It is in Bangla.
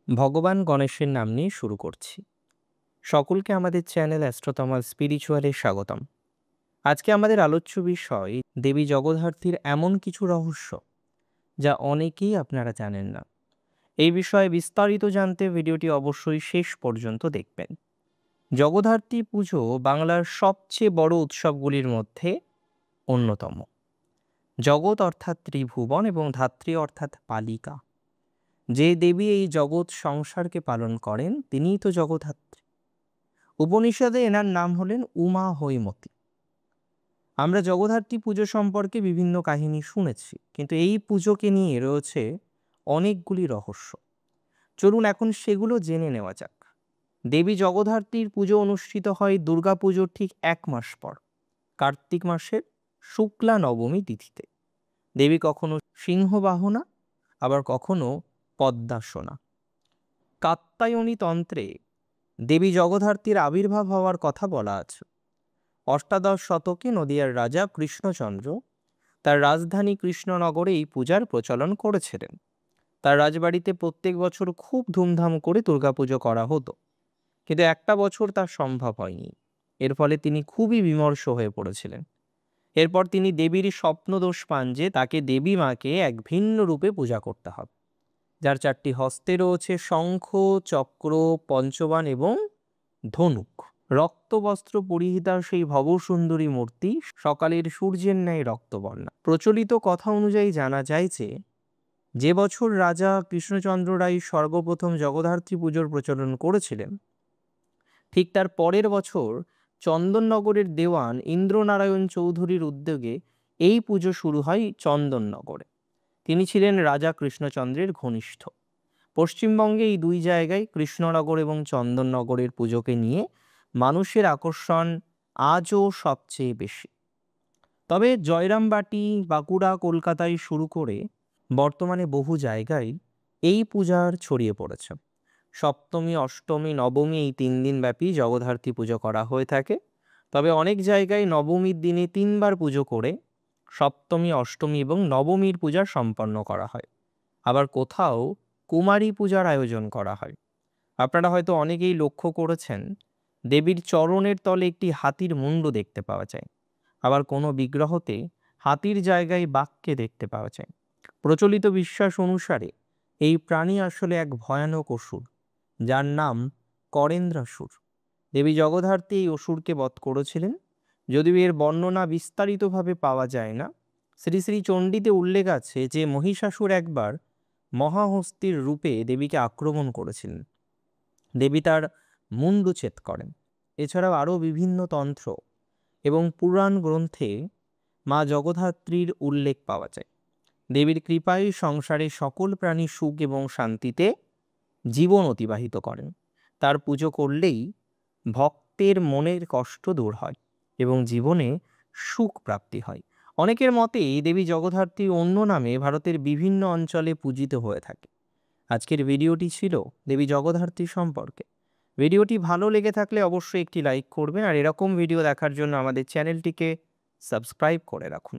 ভগবান গণেশের নাম নিয়ে শুরু করছি। সকলকে আমাদের চ্যানেল অ্যাস্ট্রোতমাল স্পিরিচুয়ালে স্বাগতম। আজকে আমাদের আলোচ্য বিষয় দেবী জগদ্ধাত্রীর এমন কিছু রহস্য যা অনেকেই আপনারা জানেন না। এই বিষয়ে বিস্তারিত জানতে ভিডিওটি অবশ্যই শেষ পর্যন্ত দেখবেন। জগদ্ধাত্রী পুজো বাংলার সবচেয়ে বড় উৎসবগুলির মধ্যে অন্যতম। জগৎ অর্থাৎ ত্রিভুবন এবং ধাত্রী অর্থাৎ পালিকা। যে দেবী এই জগৎ সংসারকে পালন করেন তিনিই তো জগদ্ধাত্রী। উপনিষদে এনার নাম হলেন উমা হৈমতী। আমরা জগদ্ধাত্রী পুজো সম্পর্কে বিভিন্ন কাহিনী শুনেছি, কিন্তু এই পুজোকে নিয়ে রয়েছে অনেকগুলি রহস্য। চলুন এখন সেগুলো জেনে নেওয়া যাক। দেবী জগদ্ধাত্রীর পুজো অনুষ্ঠিত হয় দুর্গা পুজোর ঠিক 1 মাস পর, কার্তিক মাসের শুক্লা নবমী তিথিতে। দেবী কখনো সিংহবাহনা, আবার কখনো পদ্মাসনা। কাত্যায়নী তন্ত্রে দেবী জগদ্ধাত্রীর আবির্ভাব হওয়ার কথা বলা আছে। অষ্টাদশ শতকে নদিয়ার রাজা কৃষ্ণচন্দ্র তার রাজধানী কৃষ্ণনগরে এই পূজার প্রচলন করেছিলেন। তার রাজবাড়িতে প্রত্যেক বছর খুব ধুমধাম করে দুর্গাপুজো করা হতো, কিন্তু একটা বছর তা সম্ভব হয়নি। এর ফলে তিনি খুবই বিমর্ষ হয়ে পড়েছিলেন। এরপর তিনি দেবীর স্বপ্নদোষ পান যে তাকে দেবী মাকে এক ভিন্ন রূপে পূজা করতে হবে, যার 4টি হস্তে রয়েছে শঙ্খ, চক্র, পঞ্চবাণ এবং ধনুক। রক্তবস্ত্র পরিহিতা সেই ভবসুন্দরী মূর্তি সকালের সূর্যের ন্যায় রক্তবর্ণা। প্রচলিত কথা অনুযায়ী জানা যায় যে বছর রাজা কৃষ্ণচন্দ্র রায় সর্বপ্রথম জগদ্ধাত্রী পুজোর প্রচলন করেছিলেন, ঠিক তার পরের বছর চন্দননগরের দেওয়ান ইন্দ্রনারায়ণ চৌধুরীর উদ্যোগে এই পুজো শুরু হয় চন্দননগরে। তিনি ছিলেন রাজা কৃষ্ণচন্দ্রের ঘনিষ্ঠ। পশ্চিমবঙ্গে এই দুই জায়গায় কৃষ্ণনগর এবং চন্দননগরের পুজোকে নিয়ে মানুষের আকর্ষণ আজও সবচেয়ে বেশি। তবে জয়রামবাটি, বাঁকুড়া, কলকাতায় শুরু করে বর্তমানে বহু জায়গায় এই পূজার ছড়িয়ে পড়েছে। সপ্তমী, অষ্টমী, নবমী এই 3 দিন ব্যাপী জগদ্ধাত্রী পুজো করা হয়ে থাকে। তবে অনেক জায়গায় নবমীর দিনে 3 বার পুজো করে সপ্তমী, অষ্টমী এবং নবমীর পূজা সম্পন্ন করা হয়। আবার কোথাও কুমারী পূজার আয়োজন করা হয়। আপনারা হয়তো অনেকেই লক্ষ্য করেছেন দেবীর চরণের তলে একটি হাতির মুণ্ড দেখতে পাওয়া যায়। আবার কোনো বিগ্রহতে হাতির জায়গায় বাঘকে দেখতে পাওয়া যায়। প্রচলিত বিশ্বাস অনুসারে এই প্রাণী আসলে এক ভয়ানক অসুর, যার নাম করেন্দ্রাসুর। দেবী জগদ্ধাত্রী এই অসুরকে বধ করেছিলেন, যদিও এর বর্ণনা বিস্তারিতভাবে পাওয়া যায় না। শ্রী শ্রী চণ্ডীতে উল্লেখ আছে যে মহিষাসুর একবার মহাহস্তির রূপে দেবীকে আক্রমণ করেছিলেন। দেবী তার মুণ্ডচ্ছেদ করেন। এছাড়াও আরও বিভিন্ন তন্ত্র এবং পুরাণ গ্রন্থে মা জগদ্ধাত্রীর উল্লেখ পাওয়া যায়। দেবীর কৃপায় সংসারে সকল প্রাণী সুখ এবং শান্তিতে জীবন অতিবাহিত করেন। তার পুজো করলেই ভক্তের মনের কষ্ট দূর হয় এবং জীবনে সুখ প্রাপ্তি হয়। অনেকের মতে দেবী জগদ্ধাত্রী অন্য নামে ভারতের বিভিন্ন অঞ্চলে পূজিত হয়ে থাকে। আজকের ভিডিওটি ছিল দেবী জগদ্ধাত্রী সম্পর্কে। ভিডিওটি ভালো লেগে থাকলে অবশ্যই একটি লাইক করবেন, আর এরকম ভিডিও দেখার জন্য আমাদের চ্যানেলটিকে সাবস্ক্রাইব করে রাখুন।